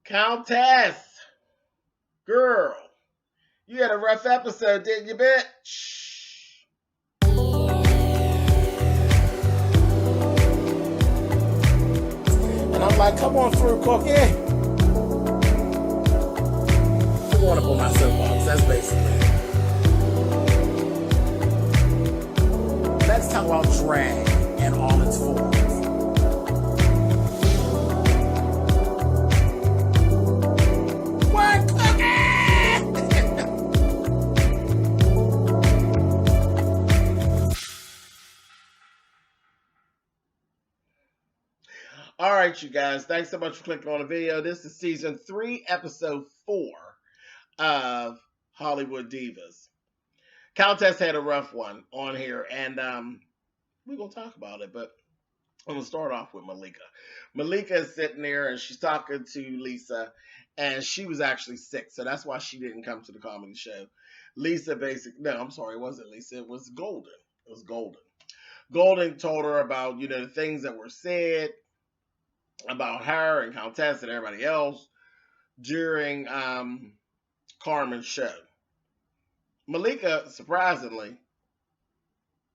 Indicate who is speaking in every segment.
Speaker 1: Countess, girl, you had a rough episode, didn't you, bitch? And I'm like, come on through, Cookie. I'm going up on my soapbox. That's basically it. Let's talk about drag and all its forms. What, Cookie? All right, you guys. Thanks so much for clicking on the video. This is season 3, episode 4 of Hollywood Divas. Countess had a rough one on here, and we're going to talk about it, but I'm going to start off with Malika. Malika is sitting there, and she's talking to Lisa, and she was actually sick, so that's why she didn't come to the comedy show. Lisa basically, no, I'm sorry, it wasn't Lisa. It was Golden. It was Golden. Golden told her about, the things that were said about her and Countess and everybody else during Carmen's show. Malika, surprisingly,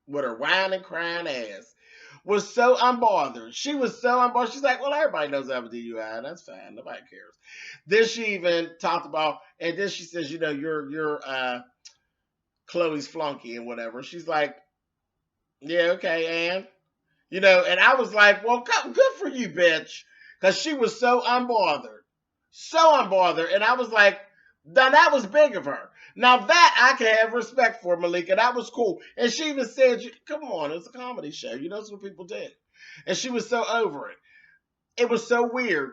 Speaker 1: with her whining, crying ass, was so unbothered. She was so unbothered. She's like, well, everybody knows I have a DUI. That's fine. Nobody cares. Then she even talked about, and then she says, you're Chloe's flunky and whatever. She's like, yeah, okay, and and I was like, well, good for you, bitch. Because she was so unbothered. So unbothered. And I was like, now that was big of her. Now that I can have respect for, Malika. That was cool. And she even said, come on, it's a comedy show. That's what people did. And she was so over it. It was so weird,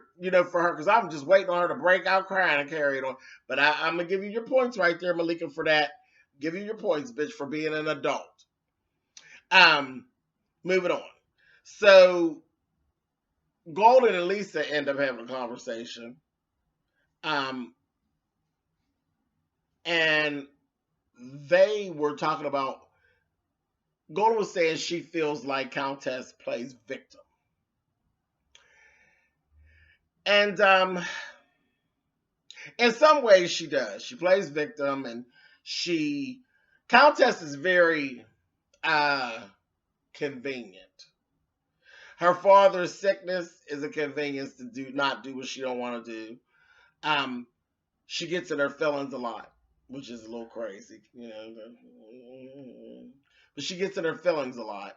Speaker 1: for her. Because I'm just waiting on her to break out crying and carry it on. But I'm going to give you your points right there, Malika, for that. Give you your points, bitch, for being an adult. Moving on. So, Golden and Lisa end up having a conversation. And they were talking about, Golden was saying she feels like Countess plays victim. And in some ways she does. She plays victim, and Countess is very convenient. Her father's sickness is a convenience to not do what she don't want to do. She gets in her feelings a lot, which is a little crazy, But she gets in her feelings a lot.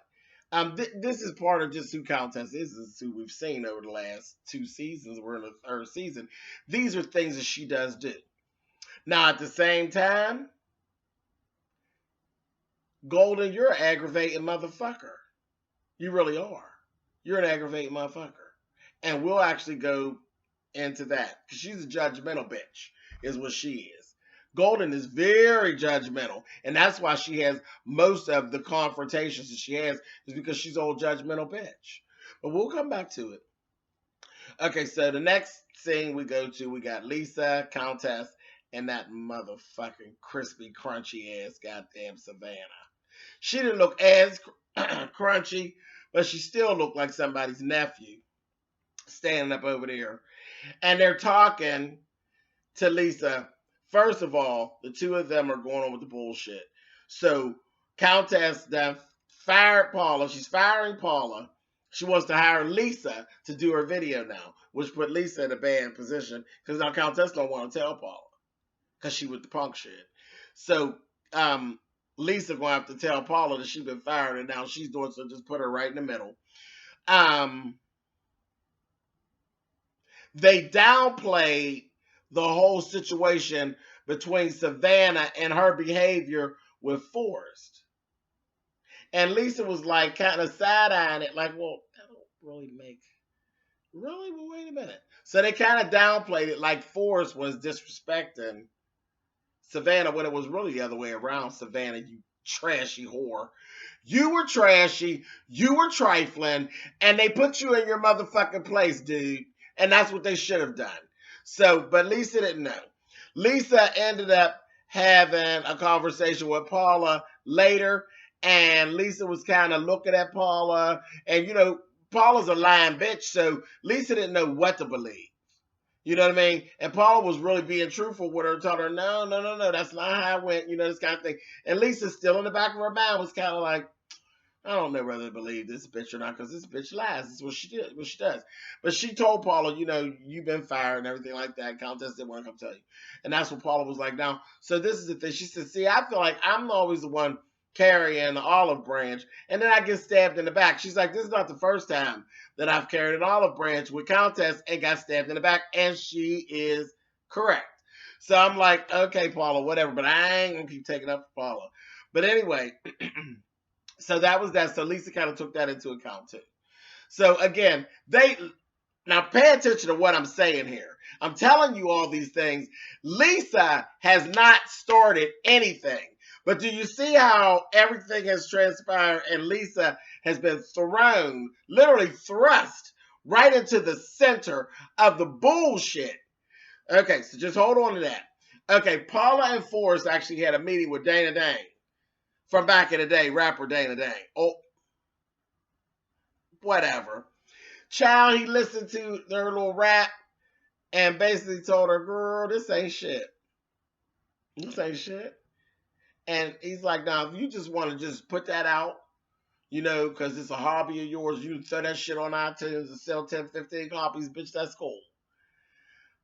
Speaker 1: This is part of just who Countess is. This is who we've seen over the last 2 seasons. We're in the 3rd season. These are things that she does do. Now, at the same time, Golden, you're an aggravating motherfucker. You really are. You're an aggravating motherfucker. And we'll actually go into that. Because she's a judgmental bitch, is what she is. Golden is very judgmental. And that's why she has most of the confrontations that she has, is because she's an old judgmental bitch. But we'll come back to it. Okay, so the next scene we go to, we got Lisa, Countess, and that motherfucking crispy, crunchy ass goddamn Savannah. She didn't look as crunchy, but she still looked like somebody's nephew standing up over there. And they're talking to Lisa. First of all, the two of them are going on with the bullshit. So Countess then fired Paula. She's firing Paula. She wants to hire Lisa to do her video now, which put Lisa in a bad position because now Countess don't want to tell Paula because she with the punk shit. So Lisa gonna have to tell Paula that she's been fired and now she's doing so, just put her right in the middle. They downplayed the whole situation between Savannah and her behavior with Forrest. And Lisa was like kind of side-eyeing it, like, well, that don't really make, really? Well, wait a minute. So they kind of downplayed it like Forrest was disrespecting Savannah when it was really the other way around. Savannah, you trashy whore. You were trashy, you were trifling, and they put you in your motherfucking place, dude. And that's what they should have done. So, but Lisa didn't know. Lisa ended up having a conversation with Paula later, and Lisa was kind of looking at Paula, and Paula's a lying bitch, so Lisa didn't know what to believe. You know what I mean? And Paula was really being truthful with her, telling her, no, no, no, no, that's not how it went, this kind of thing. And Lisa, still in the back of her mind, was kind of like, I don't know whether to believe this bitch or not, because this bitch lies. This is what she did, what she does. But she told Paula, you've been fired and everything like that. Countess didn't want to come tell you. And that's what Paula was like. Now, so this is the thing. She said, see, I feel like I'm always the one carrying the olive branch, and then I get stabbed in the back. She's like, this is not the first time that I've carried an olive branch with Countess and got stabbed in the back, and she is correct. So I'm like, okay, Paula, whatever, but I ain't going to keep taking up for Paula. But anyway, so that was that. So Lisa kind of took that into account too. So again, now pay attention to what I'm saying here. I'm telling you all these things. Lisa has not started anything. But do you see how everything has transpired and Lisa has been thrown, literally thrust right into the center of the bullshit? Okay, so just hold on to that. Okay, Paula and Forrest actually had a meeting with Dana Dane from back in the day, rapper Dana Dane. Oh, whatever. Child, he listened to their little rap and basically told her, girl, this ain't shit. This ain't shit. And he's like, now, if you just want to just put that out, because it's a hobby of yours, you throw that shit on iTunes and sell 10, 15 copies, bitch, that's cool.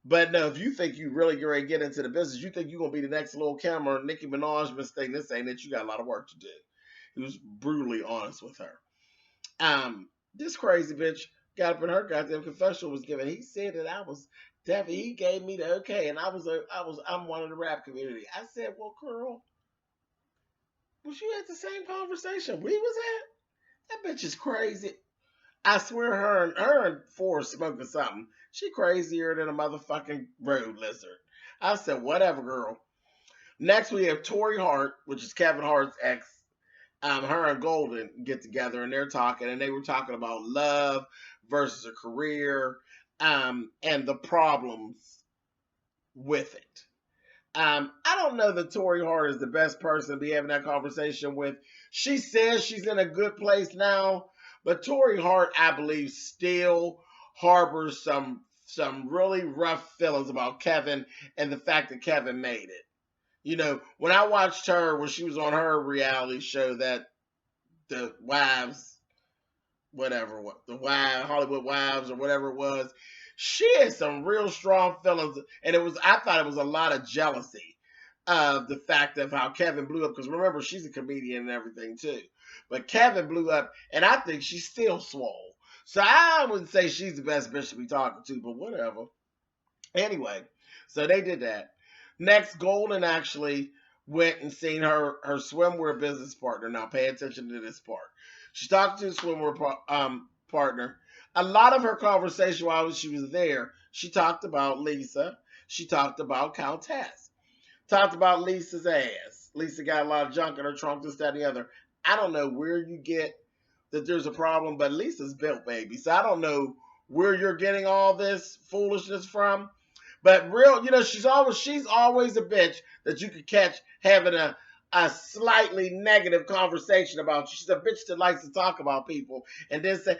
Speaker 1: But no, if you think you really ready to get into the business, you think you're going to be the next little camera, Nicki Minaj mistake, this ain't it. You got a lot of work to do. He was brutally honest with her. This crazy bitch got up in her goddamn confessional was given. He said that I was definitely, he gave me the okay, and I'm one of the rap community. I said, well, girl, was you at the same conversation we was at? That bitch is crazy. I swear her and Forrest smoking something. She crazier than a motherfucking road lizard. I said, whatever, girl. Next, we have Tori Hart, which is Kevin Hart's ex. Her and Golden get together, and they're talking, and they were talking about love versus a career, and the problems with it. I don't know that Tori Hart is the best person to be having that conversation with. She says she's in a good place now, but Tori Hart, I believe, still harbors some really rough feelings about Kevin and the fact that Kevin made it. When I watched her when she was on her reality show, that the wives, Hollywood Wives or whatever it was, she had some real strong feelings, and I thought it was a lot of jealousy of the fact of how Kevin blew up, because remember, she's a comedian and everything too. But Kevin blew up, and I think she's still swole. So I wouldn't say she's the best bitch to be talking to, but whatever. Anyway, so they did that. Next, Golden actually went and seen her swimwear business partner. Now, pay attention to this part. She talked to the swimwear partner. A lot of her conversation while she was there, she talked about Lisa. She talked about Countess. Talked about Lisa's ass. Lisa got a lot of junk in her trunk, this, that, and the other. I don't know where you get that there's a problem, but Lisa's built, baby. So I don't know where you're getting all this foolishness from. But she's always a bitch that you could catch having a slightly negative conversation about you. She's a bitch that likes to talk about people and then say, I'm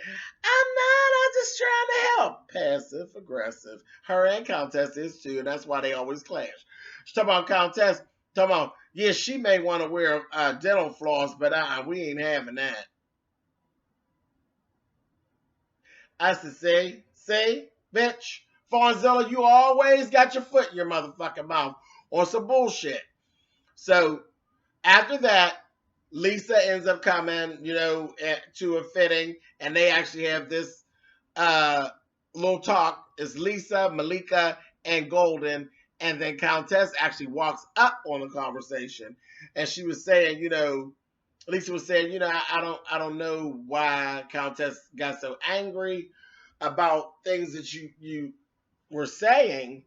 Speaker 1: just trying to help. Passive aggressive. Her and Countess is too, and that's why they always clash. She's talking about Countess, talking about, yeah, she may want to wear dental floss, but we ain't having that. I said, see, bitch. Fonzilla, you always got your foot in your motherfucking mouth on some bullshit. So after that, Lisa ends up coming, to a fitting, and they actually have this little talk. It's Lisa, Malika, and Golden, and then Countess actually walks up on the conversation, and she was saying, Lisa was saying, I don't know why Countess got so angry about things that you were saying,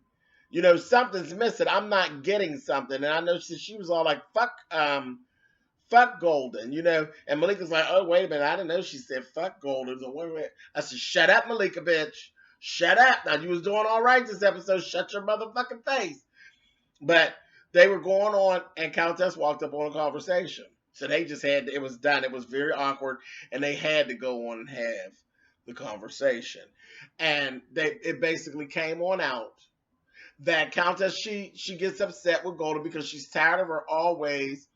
Speaker 1: something's missing. I'm not getting something. And I know she was all like, fuck Golden, and Malika's like, oh, wait a minute. I didn't know she said fuck Golden. So wait a minute. I said, shut up, Malika, bitch. Shut up. Now, you was doing all right this episode. Shut your motherfucking face. But they were going on, and Countess walked up on a conversation. So they just it was done. It was very awkward, and they had to go on and have the conversation. And it basically came on out that Countess, she gets upset with Golden because she's tired of her always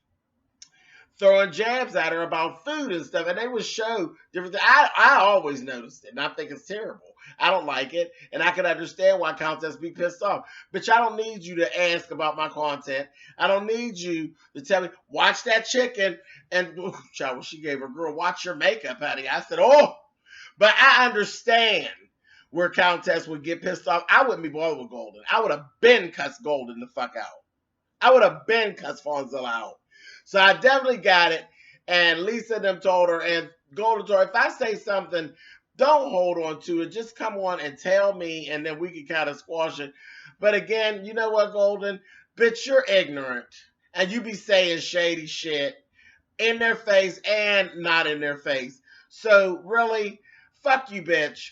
Speaker 1: throwing jabs at her about food and stuff. And they would show different things. I always noticed it, and I think it's terrible. I don't like it, and I can understand why Countess be pissed off. Bitch, I don't need you to ask about my content. I don't need you to tell me, watch that chicken. And child, when she gave her girl, watch your makeup, honey. I said, oh, but I understand where Countess would get pissed off. I wouldn't be bothered with Golden. I would have been cussed Golden the fuck out. I would have been cussed Fonzilla out. So I definitely got it. And Lisa and them told her, and Golden told her, if I say something, don't hold on to it. Just come on and tell me, and then we can kind of squash it. But again, you know what, Golden? Bitch, you're ignorant. And you be saying shady shit in their face and not in their face. So really, fuck you, bitch.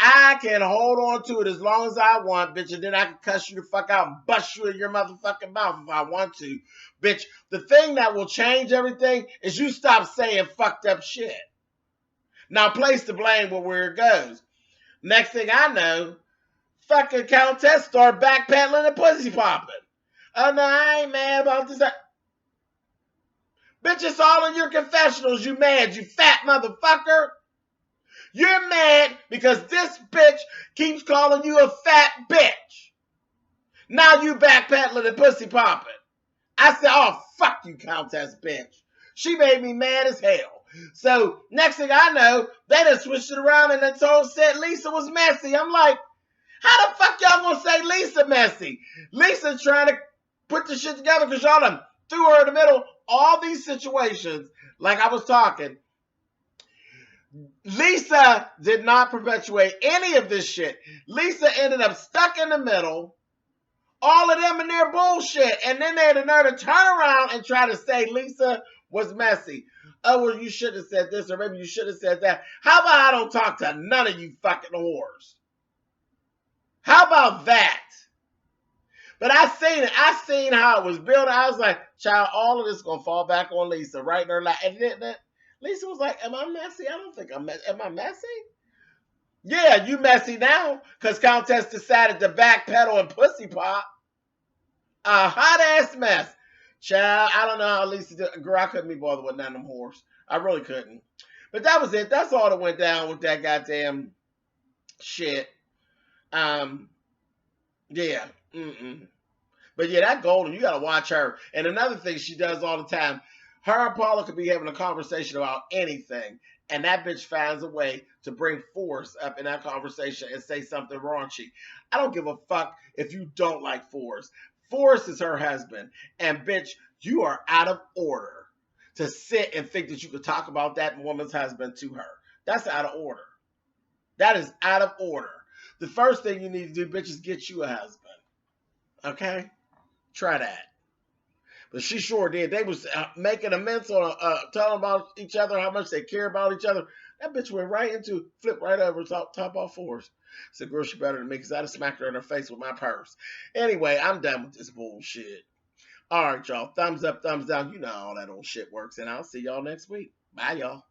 Speaker 1: I can hold on to it as long as I want, bitch, and then I can cuss you the fuck out and bust you in your motherfucking mouth if I want to. Bitch, the thing that will change everything is you stop saying fucked up shit. Now place the blame where it goes. Next thing I know, fucking Countess start backpedaling and pussy popping. Oh no, I ain't mad about this. Bitch, it's all in your confessionals. You mad, you fat motherfucker. You're mad because this bitch keeps calling you a fat bitch. Now you backpedaling and pussy popping. I said, oh, fuck you, Countess bitch. She made me mad as hell. So next thing I know, they done switched it around and said Lisa was messy. I'm like, how the fuck y'all gonna say Lisa messy? Lisa's trying to put the shit together because y'all done threw her in the middle. All these situations, like I was talking, Lisa did not perpetuate any of this shit. Lisa ended up stuck in the middle. All of them in their bullshit. And then they had the nerve to turn around and try to say Lisa was messy. Oh, well, you should have said this, or maybe you should have said that. How about I don't talk to none of you fucking whores? How about that? But I seen it. I seen how it was built. I was like, child, all of this is going to fall back on Lisa right in her lap. And then Lisa was like, am I messy? I don't think I'm messy. Am I messy? Yeah, you messy now because Countess decided to backpedal and pussy pop. A hot-ass mess. Child, I don't know how Lisa did. Girl, I couldn't be bothered with none of them whores. I really couldn't. But that was it. That's all that went down with that goddamn shit. Yeah. But yeah, that Golden, you gotta watch her. And another thing she does all the time, her and Paula could be having a conversation about anything, and that bitch finds a way to bring Forrest up in that conversation and say something raunchy. I don't give a fuck if you don't like Forrest. Forrest is her husband, and bitch, you are out of order to sit and think that you could talk about that woman's husband to her. That's out of order. That is out of order. The first thing you need to do, bitch, is get you a husband. Okay? Try that. But she sure did. They was making amends on telling about each other, how much they care about each other. That bitch went right into, flipped right over top off Forrest. Said, girl, she better than me because I'd have smacked her in her face with my purse. Anyway, I'm done with this bullshit. All right, y'all. Thumbs up, thumbs down. You know how all that old shit works. And I'll see y'all next week. Bye, y'all.